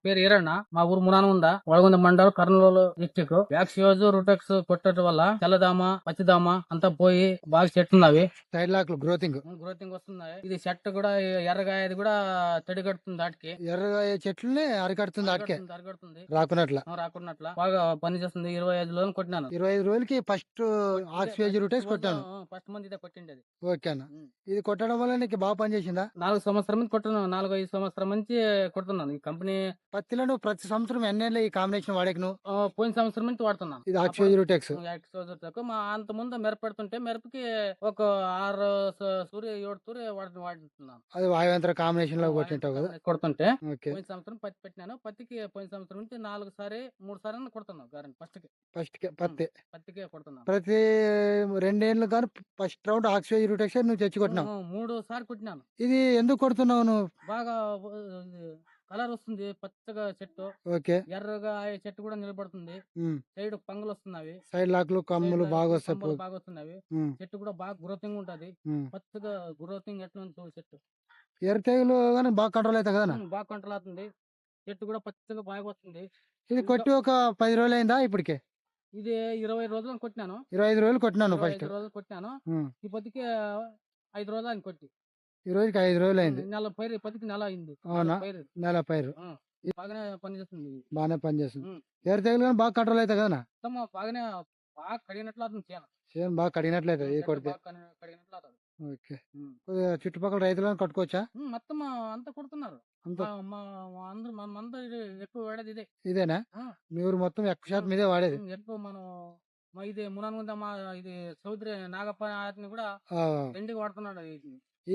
పేరు ఈరಣ್ణ. మా ఊరు మునానుంద, వడగొంద మండలం, కర్నూలు డిస్టిక్. వ్యాక్సియోజ్ రూటెక్స్ కొట్టడం వల్ల తెల్లదామ, పచ్చిదామ అంతా పోయి బాగా చెట్లు ఉన్నవి. సైడ్ లాక్లు గ్రోతింగ్ వస్తున్నాయి. ఇది చెట్టు కూడా ఎర్రగాయ, అది కూడా తడి కడుతుంది. దాటికి ఎర్రగాయ చెట్లని అరికడుతుంది. అటుకే అరగడుతుంది, రాకున్నట్ల బాగా పని చేస్తుంది. 25 రోజులు కొట్టినాను. 25 రోజులకి ఫస్ట్ ఆక్సివేజ్ రూటెక్స్ కొట్టాను. ఫస్ట్ మంది ఇదే కొట్టిండేది. ఓకే అన్న. ఇది కొట్టడం వల్ల నీకు బాగా పనిచేసిందా? 4 సంవత్సరం నుంచి కొట్టున్నాను. 4-5 సంవత్సరం నుంచి కొడుతున్నాను. ఈ కంపెనీ పత్తిలో నువ్వు ప్రతి సంవత్సరం ఎన్నేళ్ళు ఈ కాంబినేషన్ వాడేకి నువ్వు? పోయిన సంవత్సరం నుంచి వాడుతున్నాను. ఇది ఆక్సివేజ్ రూటెక్స్. మా అంత ముందు మిరప పెడుతుంటే మిరపకి ఒక 6 సూర్య 7 సూర్య వాడుతున్నాను. అది వాయువంతర కాంబినేషన్ లో కొట్టింటావు కదా. కొడుతుంటే ఓకే. పోయిన సంవత్సరం పత్తి పెట్టినాను. పత్తికి పోయిన సంవత్సరం నుంచి 3 సార్లు కొడుతున్నాను. Guarantee first పత్తికే కొడుతున్నాను. ప్రతి 2 ఏళ్ళు కానీ ఫస్ట్ రౌండ్ ఆక్సివేజ్ రూటెక్స్ నువ్వు తెచ్చి కొట్టినావు. 3 సార్లు కొట్టినాను. ఇది ఎందుకు కొడుతున్నావు నువ్వు? బాగా కలర్ వస్తుంది, పచ్చగా చెట్టు. ఓకే. ఎర్రగా చెట్టు కూడా నిలబడుతుంది. సైడ్ పంగులు వస్తున్నాయి. సైడ్ లాక్లు కమ్ములు బాగా వస్తాయి. బాగా వస్తున్నాయి. చెట్టు కూడా బాగా గ్రోతింగ్ ఉంటది. పచ్చగా గ్రోతింగ్ ఎట్లా ఉంది చెట్టు. ఎర్ర తెగులు కానీ బాగా కంట్రోల్ అవుతాయి కదా. బాగా కంట్రోల్ అవుతుంది. చెట్టు కూడా పచ్చగా బాగా వస్తుంది. ఇది కొట్టి ఒక 10 రోజులు అయిందా ఇప్పటికే? ఇది 20 రోజులు కొట్టినాను. 25 రోజులు కొట్టినాను. ఫస్ట్ రోజులు కొట్టినాను. ఈ పత్తికి 5 రోజులు అని కొట్టి ఈ రోజుకి 5 రోజులు అయింది. నెల పైరు, పత్తికి నెల అయింది. అవునా? నెల పైరు బాగానే పనిచేస్తుంది. బాగానే పనిచేస్తుంది. ఎర్ర తెగులు కానీ బాగా కంట్రోల్ అవుతాయి కదా. బాగానే బాగా కడిగినట్లు అవుతుంది. చేను బాగా కడిగినట్లయితే ఇది కొడితే. కడిగినట్లు అవుతుంది. ఓకే. చుట్టుపక్కల రైతులను కట్టుకోవచ్చా? మొత్తం అంతా కొడుతున్నారు. అందరూ ఎక్కువ వాడేది ఇదే. ఇదేనా మీ ఊరు మొత్తం ఎక్కువ శాతం ఇదే వాడేది? ఎక్కువ మనం ఇది మునానుంద, ఇది చౌదరి నాగప్ప కూడా ఎండికి వాడుతున్నాడు.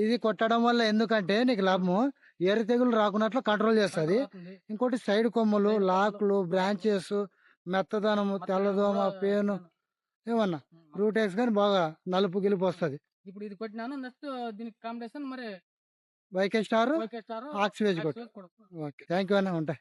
ఇది కొట్టడం వల్ల ఎందుకంటే నీకు లాభము, ఎర్ర తెగులు రాకున్నట్లు కంట్రోల్ చేస్తుంది. ఇంకోటి సైడ్ కొమ్మలు, లాక్లు, బ్రాంచెస్, మెత్తదనము, తెల్లదోమ, పేను ఏమన్నా రూటెక్స్ కానీ బాగా నలుపు గిలుపు వస్తుంది. ఇప్పుడు ఇది కొట్టినాను. నెక్స్ట్ దీనికి కాంబినేషన్ మరి వైకే స్టార్ ఆక్సివేజ్ కొట్టు. ఓకే, థ్యాంక్ యూ అన్న. ఉంటాయి.